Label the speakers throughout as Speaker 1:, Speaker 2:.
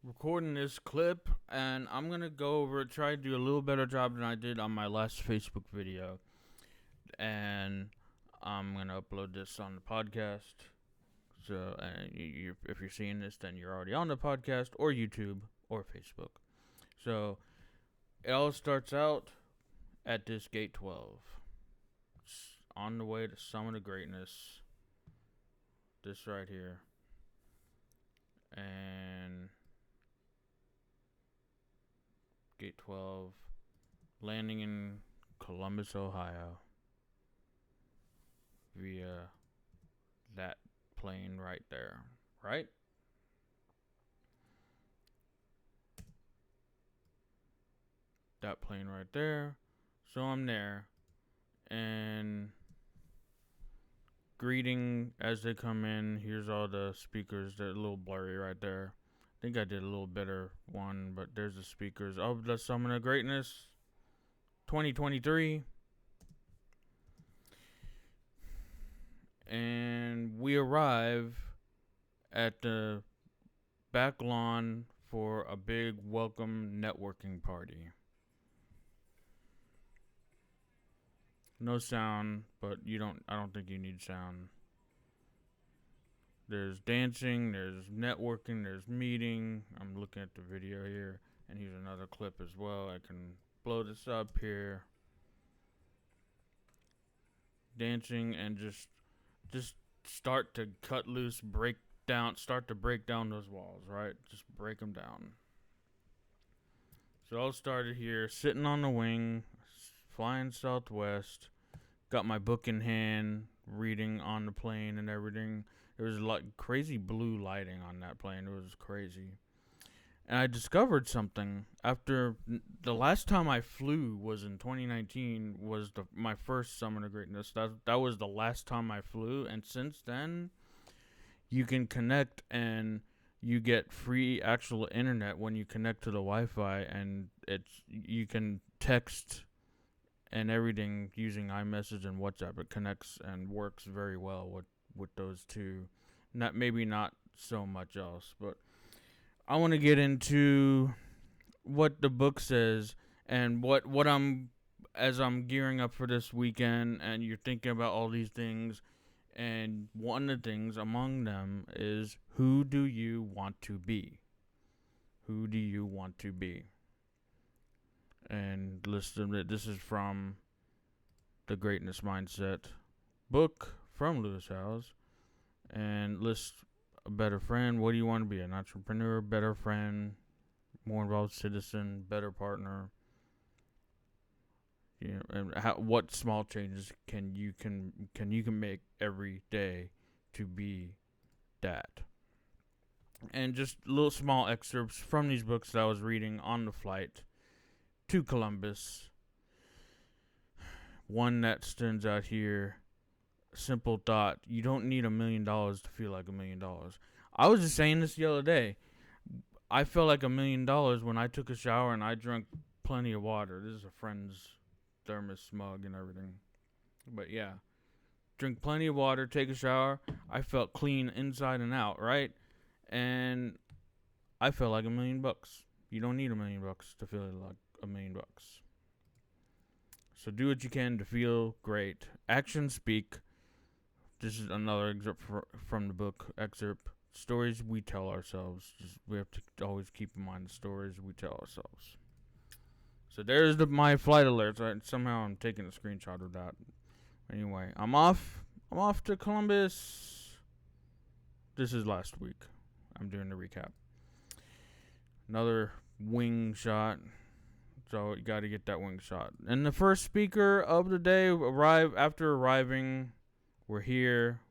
Speaker 1: recording this clip, and I'm gonna go over it, try to do a little better job than I did on my last Facebook video, and I'm gonna upload this on the podcast. So, if you're seeing this, then you're already on the podcast or YouTube or Facebook. So, it all starts out at this gate 12. It's on the way to summit of greatness. This right here. And gate 12, landing in Columbus, Ohio, via that plane right there, right? That plane right there. So I'm there, and greeting as they come in. Here's all the speakers. They're a little blurry right there. I think I did a little better one, but there's the speakers of the Summit of Greatness 2023. And we arrive at the back lawn for a big welcome networking party. No sound, but I don't think you need sound. There's dancing, there's networking, there's meeting. I'm looking at the video here, and here's another clip as well. I can blow this up here. Dancing and just start to cut loose, start to break down those walls, right? Just break them down. So it all started here, sitting on the wing, flying southwest, got my book in hand, reading on the plane and everything. There was like crazy blue lighting on that plane. It was crazy. And I discovered something after the last time I flew was in 2019, was my first Summit of Greatness. That was the last time I flew, and since then you can connect and you get free actual internet when you connect to the Wi-Fi, and you can text and everything using iMessage and WhatsApp. It connects and works very well with those two. Maybe not so much else, but I want to get into what the book says and what I'm as I'm gearing up for this weekend, and you're thinking about all these things, and one of the things among them is, who do you want to be? Who do you want to be? And listen, this is from the Greatness Mindset book from Lewis Howes, and lists a better friend. What do you want to be? An entrepreneur, better friend, more involved citizen, better partner. And what small changes can you make every day to be that? And just little small excerpts from these books that I was reading on the flight to Columbus. One that stands out here: simple thought, you don't need $1 million to feel like $1 million. I was just saying this the other day. I felt like $1 million when I took a shower and I drank plenty of water. This is a friend's thermos mug and everything. But yeah, drink plenty of water, take a shower. I felt clean inside and out, right? And I felt like $1 million. You don't need $1 million to feel like $1 million. So do what you can to feel great. Actions speak. This is another excerpt from the book excerpt. Stories we tell ourselves. We have to always keep in mind the stories we tell ourselves. So there's my flight alerts. Somehow I'm taking a screenshot of that. Anyway, I'm off to Columbus. This is last week. I'm doing the recap. Another wing shot. So you got to get that wing shot. And the first speaker of the day after arriving. We're here.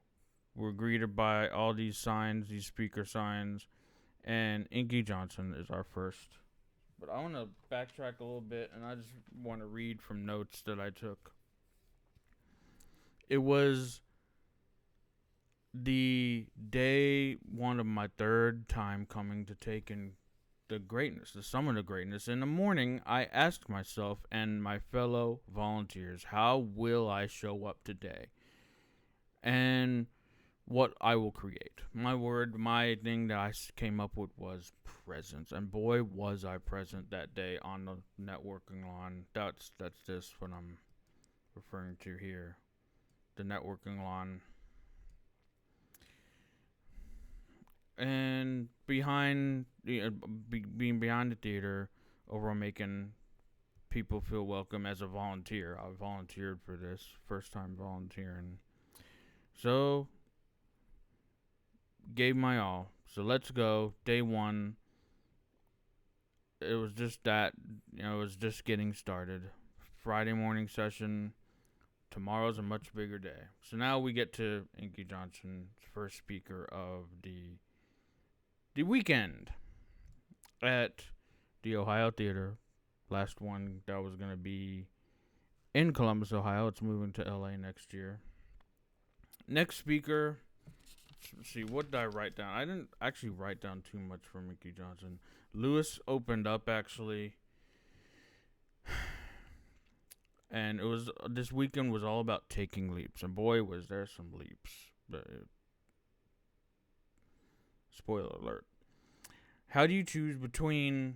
Speaker 1: We're greeted by all these signs, these speaker signs. And Inky Johnson is our first. But I want to backtrack a little bit, and I just want to read from notes that I took. It was the day one of my third time coming to take in the Summit of Greatness. In the morning, I asked myself and my fellow volunteers, how will I show up today? And what I will create. My thing that I came up with was presence, and boy was I present that day on the networking lawn. That's just what I'm referring to here, the networking lawn, and being behind the theater, over making people feel welcome as a volunteer. I volunteered for this, first time volunteering, so gave my all. So let's go. Day one, it was just that, it was just getting started. Friday morning session. Tomorrow's a much bigger day. So now we get to Inky Johnson's first speaker of the weekend at the Ohio Theater. Last one that was going to be in Columbus, Ohio. It's moving to LA next year. Next speaker. Let's see, what did I write down? I didn't actually write down too much for Mickey Johnson. Lewis opened up, actually. And it was, this weekend was all about taking leaps. And boy, was there some leaps. But spoiler alert. How do you choose between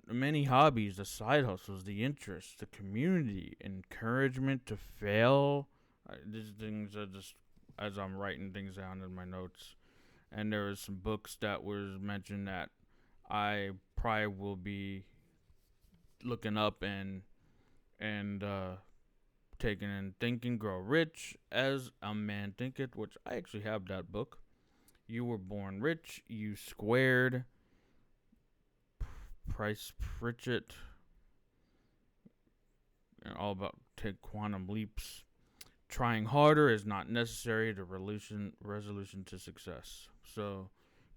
Speaker 1: the many hobbies, the side hustles, the interests, the community, encouragement to fail? These things are just, as I'm writing things down in my notes. And there was some books that was mentioned that I probably will be looking up and taking in. Think and Grow Rich as a Man Thinketh, which I actually have that book. You Were Born Rich, You Squared, Price Pritchett, all about take quantum leaps. Trying harder is not necessary to resolution to success. So,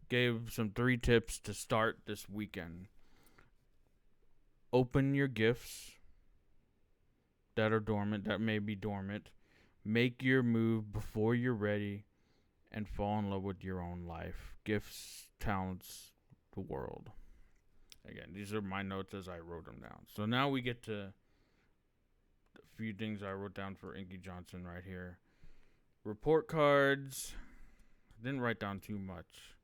Speaker 1: gave some 3 tips to start this weekend. Open your gifts that are dormant, that may be dormant. Make your move before you're ready, and fall in love with your own life. Gifts, talents, the world. Again, these are my notes as I wrote them down. So now we get to a few things I wrote down for Inky Johnson right here. Report cards. I didn't write down too much.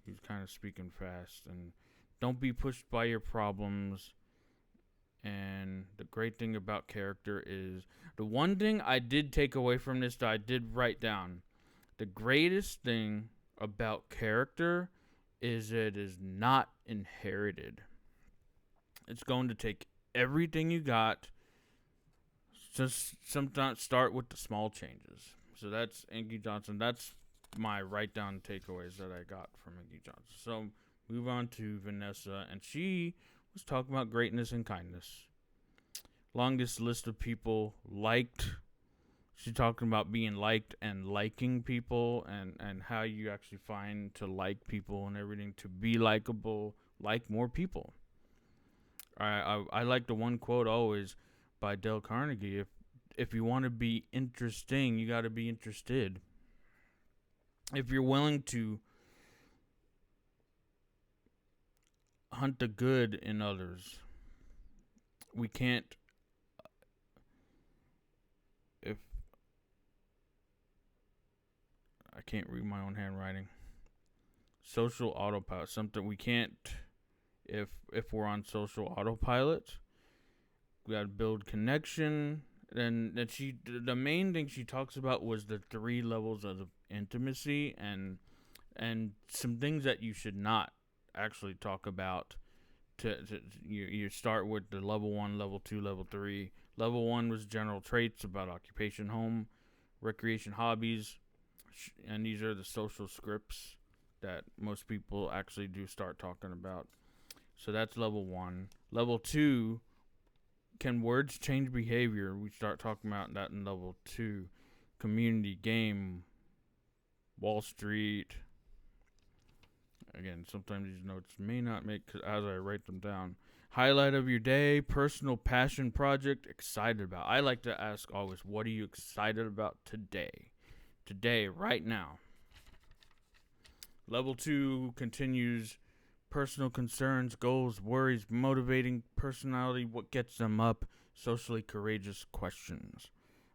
Speaker 1: He was kind of speaking fast. And don't be pushed by your problems. And the great thing about character is, the one thing I did take away from this that I did write down, the greatest thing about character is it is not inherited. It's going to take everything you got. Just sometimes start with the small changes. So that's Inky Johnson. That's my write down takeaways that I got from Inky Johnson. So move on to Vanessa, and she was talking about greatness and kindness. Longest list of people liked. She's talking about being liked and liking people, and how you actually find to like people and everything, to be likable, like more people. I like the one quote always by Dale Carnegie. If you want to be interesting, you got to be interested. If you're willing to hunt the good in others, we can't. If I can't read my own handwriting. Social autopilot, something we can't. If we're on social autopilot, we gotta build connection. And that the main thing she talks about was the 3 levels of intimacy, and some things that you should not actually talk about. You start with the level 1, level 2, level 3. Level 1 was general traits about occupation, home, recreation, hobbies, and these are the social scripts that most people actually do start talking about. So that's level 1. Level 2, can words change behavior? We start talking about that in level 2. Community, game, Wall Street. Again, sometimes these notes may not make as I write them down. Highlight of your day, personal passion project, excited about. I like to ask always, what are you excited about today? Today, right now. Level 2 continues personal concerns, goals, worries, motivating personality, what gets them up, socially courageous questions.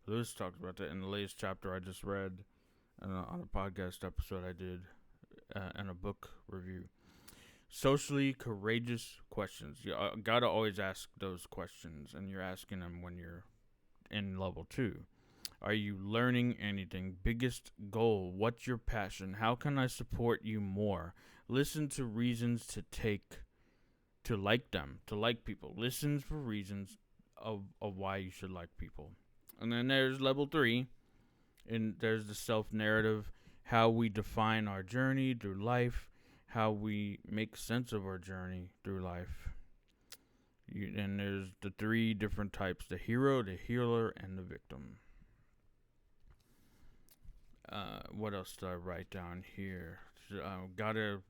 Speaker 1: Lewis talks about that in the latest chapter I just read. on a podcast episode I did and a book review. Socially courageous questions. You gotta always ask those questions, and you're asking them when you're in level 2. Are you learning anything? Biggest goal? What's your passion? How can I support you more? Listen to reasons to like them, to like people. Listen for reasons of why you should like people. And then there's level 3, and there's the self-narrative, how we define our journey through life, how we make sense of our journey through life. And there's the 3 different types: the hero, the healer, and the victim. What else did I write down here? Gotta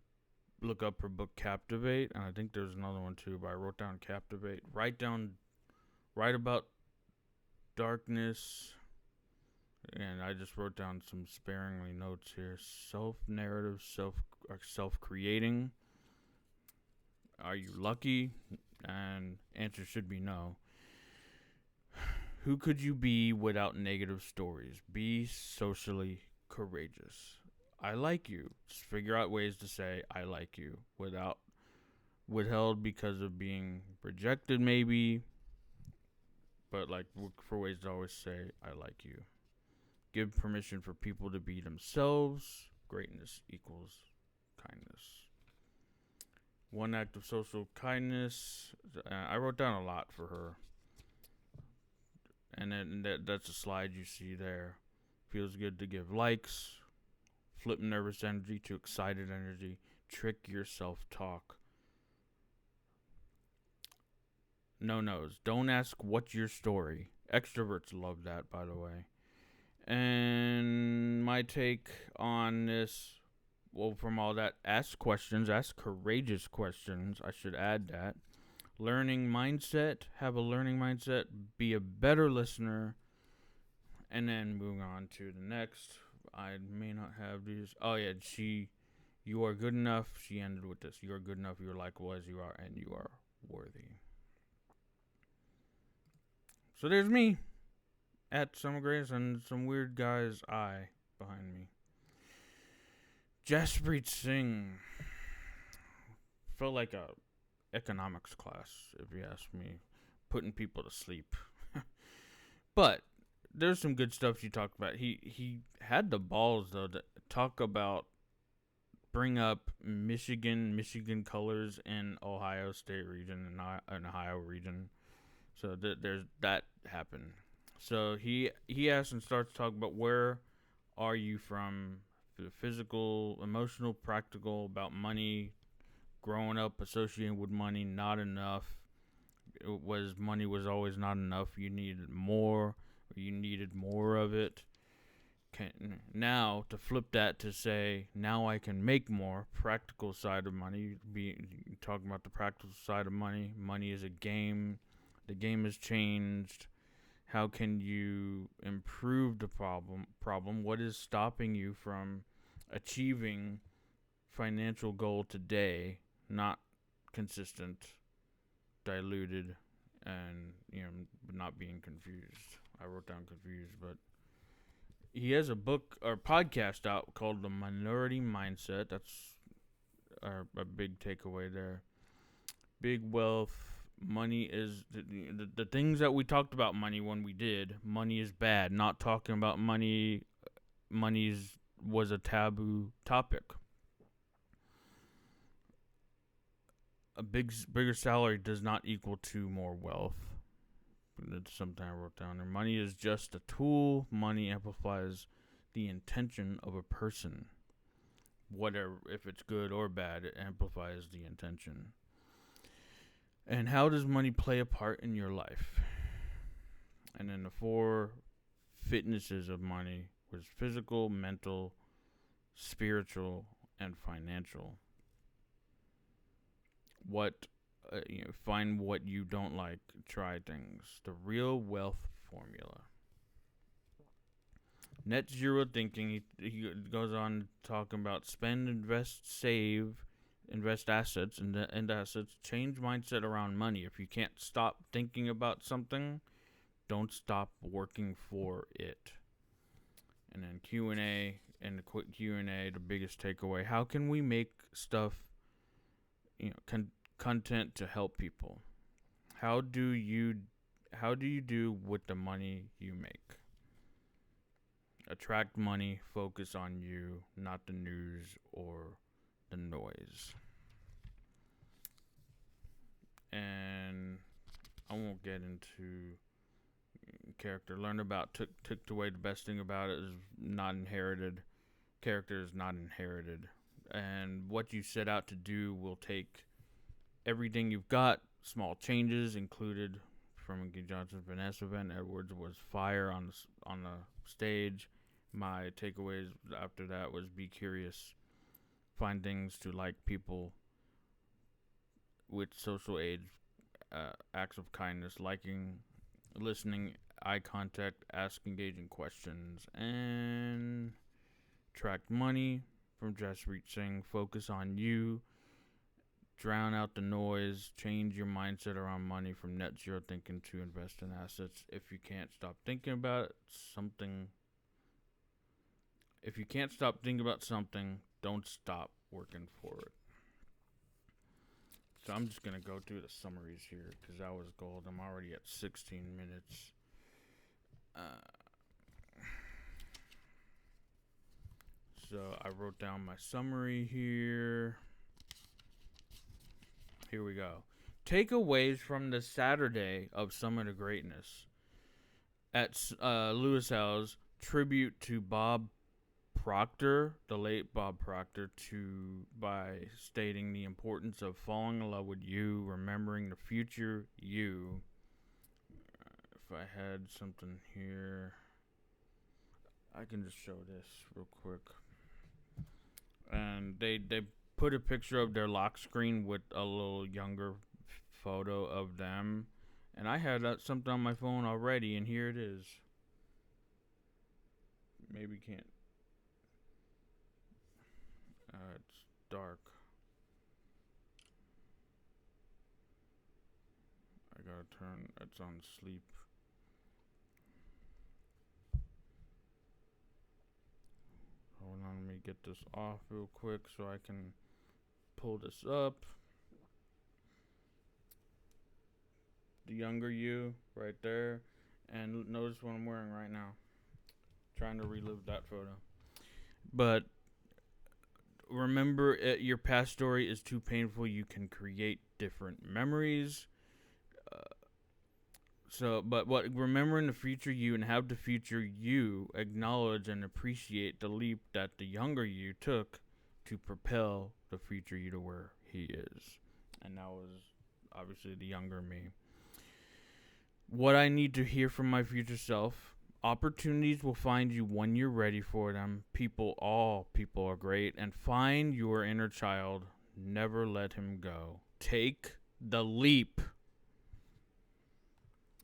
Speaker 1: look up her book Captivate, and I think there's another one too, but I wrote down Captivate. Write about darkness, and I just wrote down some sparingly notes here. Self-narrative, self-creating. Are you lucky? And answer should be no. Who could you be without negative stories? Be socially courageous. I like you. Just figure out ways to say I like you without withheld because of being rejected, maybe. But like, look for ways to always say I like you. Give permission for people to be themselves. Greatness equals kindness. One act of social kindness. I wrote down a lot for her. And then that's a slide you see there. Feels good to give likes. Flip nervous energy to excited energy. Trick your self-talk. No nos. Don't ask what's your story. Extroverts love that, by the way. And my take on this, well, from all that, ask questions. Ask courageous questions. I should add that. Learning mindset. Have a learning mindset. Be a better listener. And then moving on to the next. I may not have these. Oh, yeah. You are good enough. She ended with this. You are good enough. You are likable as you are. And you are worthy. So there's me. At Summer Grace and some weird guy's eye behind me. Jaspreet Singh. Felt like a economics class, if you ask me. Putting people to sleep. But there's some good stuff you talked about. He had the balls, though, to talk about, bring up Michigan colors in Ohio State region and Ohio region. So there's that happened. So he asks and starts talking about where are you from, physical, emotional, practical, about money, growing up associated with money, not enough. Money was always not enough. You needed more, or you needed more of it. Now to flip that to say now I can make more, practical side of money. Talking about the practical side of money. Money is a game. The game has changed. How can you improve the problem? What is stopping you from achieving financial goal today? Not consistent, diluted, and not being confused. I wrote down confused, but he has a book or podcast out called The Minority Mindset. That's a big takeaway there. Big wealth. Money is the things that we talked about money when we did. Money is bad. Not talking about money. Was a taboo topic. A bigger salary does not equal to more wealth. That's something I wrote down there. Money is just a tool. Money amplifies the intention of a person. Whatever, if it's good or bad, it amplifies the intention. And how does money play a part in your life? And then the 4 fitnesses of money was physical, mental, spiritual, and financial. Find what you don't like. Try things. The real wealth formula. Net zero thinking. He goes on talking about spend, invest, save. Invest assets and assets. Change mindset around money. If you can't stop thinking about something, don't stop working for it. And then Q&A. in the quick Q&A, the biggest takeaway: how can we make stuff, content to help people? How do you do with the money you make? Attract money, focus on you, not the news or the noise. And I won't get into character. Learn about took away the best thing about it is not inherited. Character is not inherited. And what you set out to do will take everything you've got. Small changes included from G. Johnson's Vanessa Van Edwards was fire on the stage. My takeaways after that was be curious, find things to like people with social age, acts of kindness, liking, listening, eye contact, ask engaging questions, and attract money from Jaspreet Singh. Focus on you. Drown out the noise. Change your mindset around money from net zero thinking to invest in assets. If you can't stop thinking about something, don't stop working for it. So I'm just going to go through the summaries here because that was gold. I'm already at 16 minutes. So I wrote down my summary here. Here we go. Takeaways from the Saturday of Summit of Greatness. At Lewis Howe's tribute to Bob Proctor, the late Bob Proctor, by stating the importance of falling in love with you, remembering the future you. If I had something here, I can just show this real quick. And they put a picture of their lock screen with a little younger photo of them. And I had something on my phone already, and here it is. Maybe can't. It's dark. I gotta turn. It's on sleep. Hold on, let me get this off real quick so I can pull this up. The younger you, right there. And notice what I'm wearing right now. Trying to relive that photo. But remember, your past story is too painful. You can create different memories. Remembering the future you and have the future you acknowledge and appreciate the leap that the younger you took to propel the future you to where he is. And that was obviously the younger me. What I need to hear from my future self. Opportunities will find you when you're ready for them. All people are great. And find your inner child. Never let him go. Take the leap.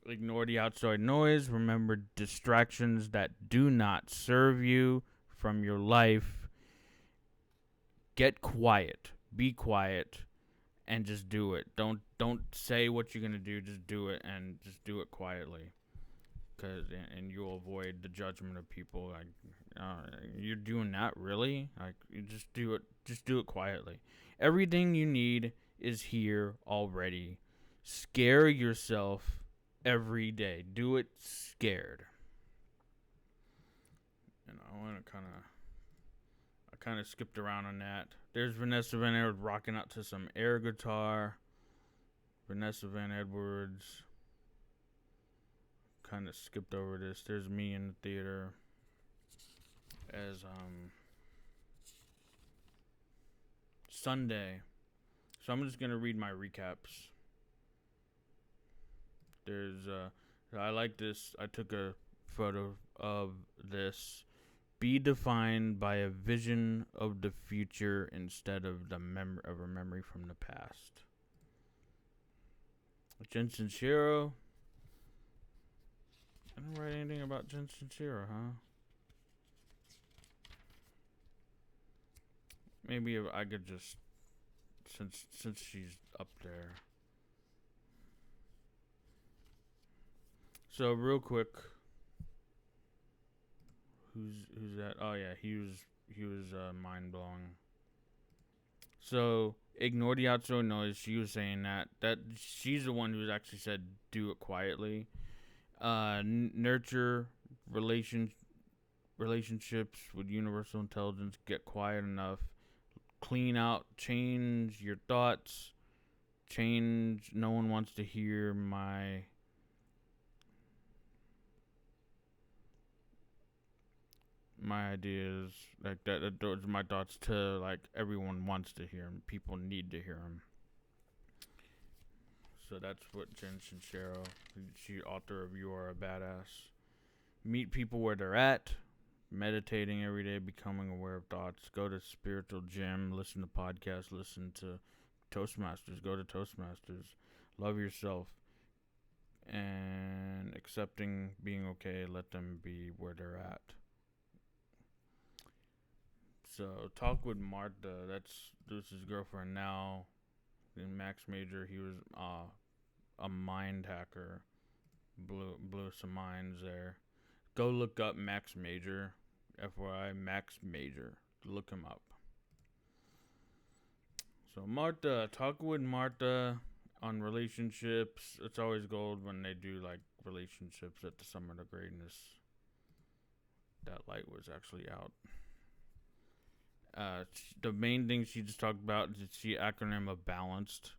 Speaker 1: Ignore the outside noise. Remember distractions that do not serve you from your life. Get quiet. Be quiet. And just do it. Don't say what you're going to do. Just do it. And just do it quietly. And you'll avoid the judgment of people. Like, you're doing that, really? Like, you just do it. Just do it quietly. Everything you need is here already. Scare yourself every day. Do it scared. And I kind of skipped around on that. There's Vanessa Van Edwards rocking out to some air guitar. Vanessa Van Edwards. Kind of skipped over this. There's me in the theater as Sunday. So I'm just gonna read my recaps. There's I like this. I took a photo of this. Be defined by a vision of the future instead of a memory from the past. Jen Sincero. I didn't write anything about Jen Sincero, huh? Maybe I could just, since she's up there. So real quick, who's that? Oh yeah, he was mind blowing. So ignore the outside noise. She was saying that she's the one who's actually said do it quietly. Nurture relation relationships with universal intelligence. Get quiet enough. Clean out. Change your thoughts. Change. No one wants to hear my ideas like that. Those are my thoughts to like everyone wants to hear them. People need to hear them. So that's what Jen Sincero, she author of You Are a Badass. Meet people where they're at. Meditating every day, becoming aware of thoughts. Go to spiritual gym. Listen to podcasts. Listen to Toastmasters. Go to Toastmasters. Love yourself. And accepting being okay. Let them be where they're at. So talk with Martha. This is his girlfriend now. In Max Major, he was a mind hacker. Blew some minds there. Go look up Max Major. FYI, Max Major. Look him up. So Martha, talk with Martha on relationships. It's always gold when they do like relationships at the Summit of Greatness. That light was actually out. The main thing she just talked about is the acronym of balanced.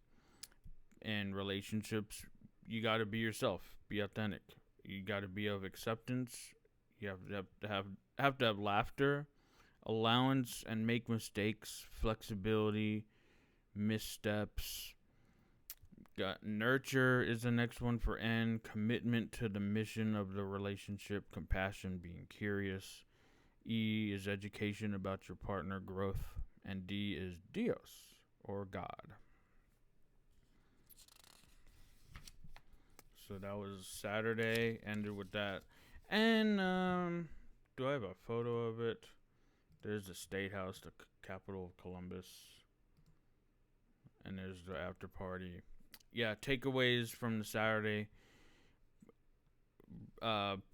Speaker 1: In relationships, you got to be yourself, be authentic. You got to be of acceptance. You have to have laughter, allowance, and make mistakes, flexibility, missteps. Got nurture is the next one for N. Commitment to the mission of the relationship, compassion, being curious. E is education about your partner, growth, and D is Dios or God. So that was Saturday. Ended with that, and do I have a photo of it? There's the State House, the capital of Columbus, and there's the after party. Yeah, takeaways from the Saturday.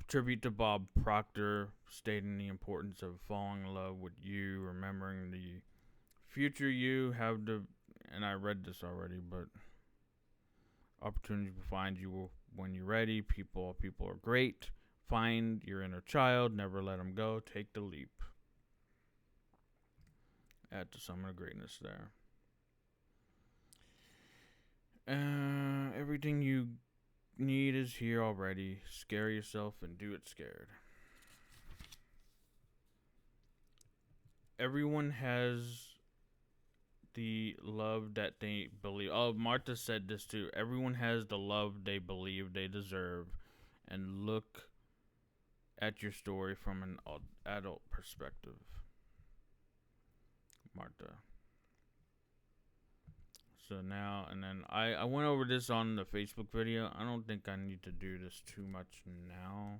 Speaker 1: Tribute to Bob Proctor, stating the importance of falling in love with you, remembering the future you have the, and I read this already, but opportunities will find you when you're ready. People are great. Find your inner child. Never let them go. Take the leap. At the Summit of Greatness there. Everything you need is here already. Scare yourself and do it scared. Everyone has the love that they believe. Oh, Martha said this too. Everyone has the love they believe they deserve. And look at your story from an adult perspective. Martha. So now, and then I went over this on the Facebook video. I don't think I need to do this too much now.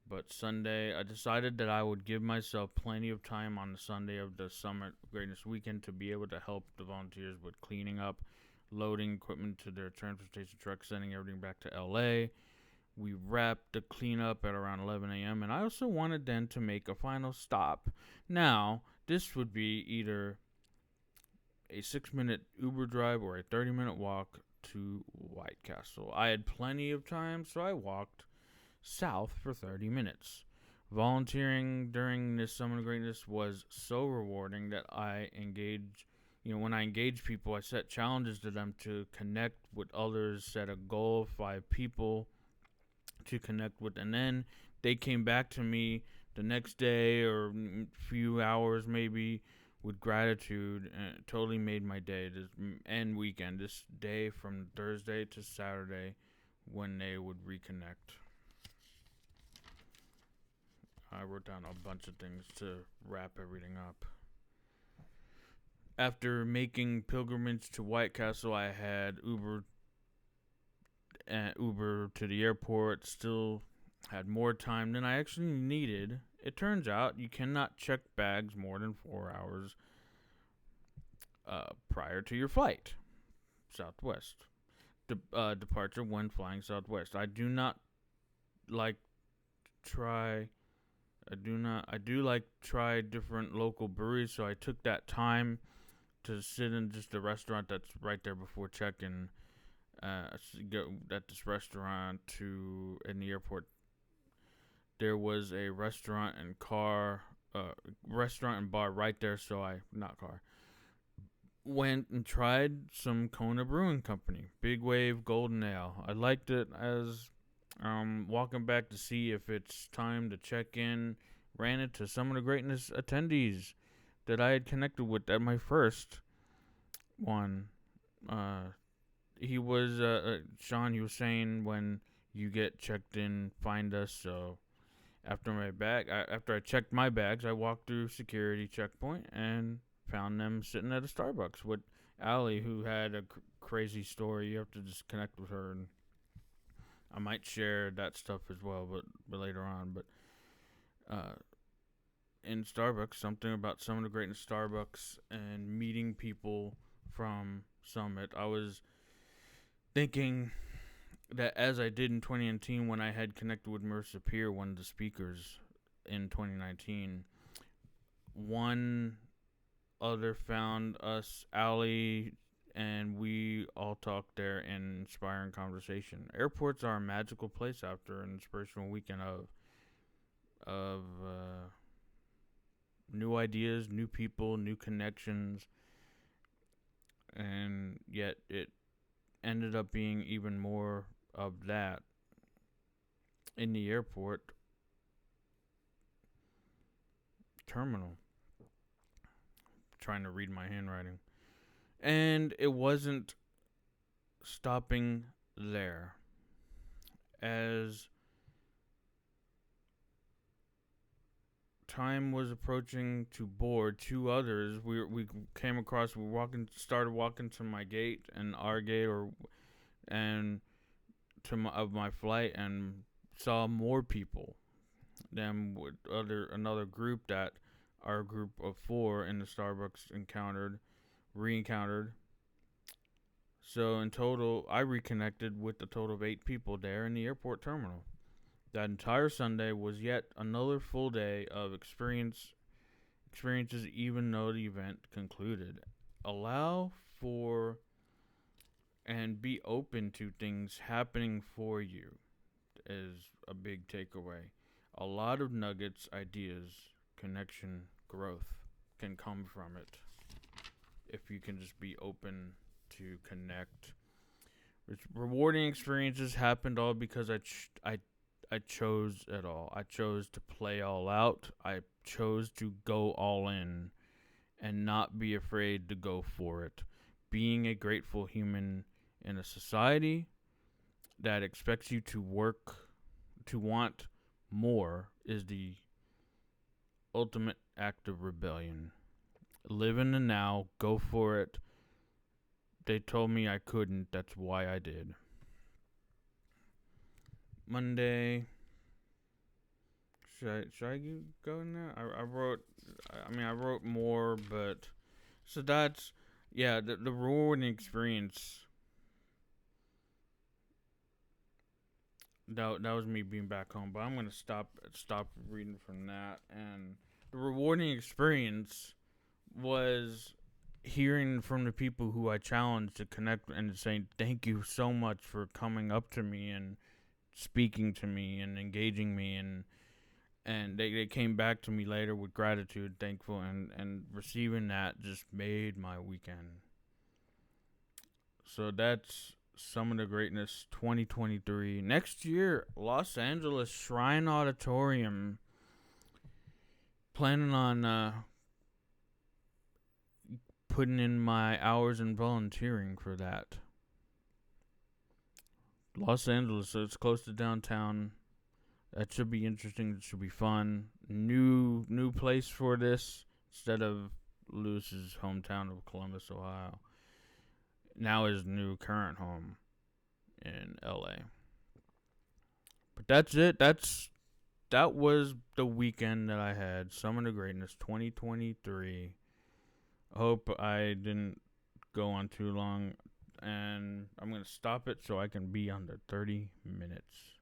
Speaker 1: But Sunday, I decided that I would give myself plenty of time on the Sunday of the Summit Greatness Weekend to be able to help the volunteers with cleaning up, loading equipment to their transportation truck, sending everything back to LA. We wrapped the cleanup at around 11 a.m. And I also wanted then to make a final stop. Now, this would be either a 6-minute Uber drive or a 30-minute walk to White Castle. I had plenty of time, so I walked south for 30 minutes. Volunteering during this Summit of Greatness was so rewarding that I engaged, when I engage people, I set challenges to them to connect with others, set a goal of 5 people to connect with, and then they came back to me the next day or a few hours maybe with gratitude, and it totally made my day and weekend, this day from Thursday to Saturday when they would reconnect. I wrote down a bunch of things to wrap everything up. After making pilgrimage to White Castle, I had Uber to the airport. Still had more time than I actually needed. It turns out you cannot check bags more than 4 hours prior to your flight. Southwest. Departure when flying Southwest. I do not like try. I do like try different local breweries. So I took that time to sit in just a restaurant that's right there before check-in. Go at this restaurant to in the airport. There was a restaurant and bar right there. So I not car went and tried some Kona Brewing Company, Big Wave Golden Ale. I liked it as walking back to see if it's time to check in. Ran into some of the greatness attendees that I had connected with at my first one. Uh, he was Sean. He was saying when you get checked in, find us. So after I checked my bags, I walked through security checkpoint and found them sitting at a Starbucks with Allie, who had a crazy story. You have to just connect with her, and I might share that stuff as well, but later on. But in Starbucks, something about some of the greatness Starbucks and meeting people from Summit. I was thinking that as I did in 2019 when I had connected with Marissa Peer, one of the speakers in 2019, one other found us, Allie, and we all talked there in inspiring conversation. Airports are a magical place after an inspirational weekend of new ideas, new people, new connections, and yet it ended up being even more of that in the airport terminal. Trying to read my handwriting. And it wasn't stopping there. As time was approaching to board, two others we came across. Started walking to my gate and our gate, and of my flight, and saw more people than with another group that our group of 4 in the Starbucks re-encountered. So in total, I reconnected with a total of 8 people there in the airport terminal. That entire Sunday was yet another full day of experiences, even though the event concluded. Allow for and be open to things happening for you is a big takeaway. A lot of nuggets, ideas, connection, growth can come from it if you can just be open to connect. Rewarding experiences happened all because I chose it all. I chose to play all out. I chose to go all in and not be afraid to go for it. Being a grateful human in a society that expects you to want more is the ultimate act of rebellion. Live in the now, go for it. They told me I couldn't, that's why I did. Monday. Should I go now? I wrote more, but so that's the rewarding experience. That was me being back home, but I'm gonna stop reading from that. And the rewarding experience was hearing from the people who I challenged to connect and saying thank you so much for coming up to me and speaking to me and engaging me, and they came back to me later with gratitude, thankful, and receiving that just made my weekend. So that's some of the greatness 2023. Next year, Los Angeles Shrine Auditorium. Planning on putting in my hours and volunteering for that. Los Angeles, so it's close to downtown. That should be interesting. It should be fun. New place for this instead of Lewis's hometown of Columbus, Ohio. Now his new current home in LA. But that's it. That was the weekend that I had. Summon of Greatness 2023. I hope I didn't go on too long, and I'm going to stop it so I can be under 30 minutes.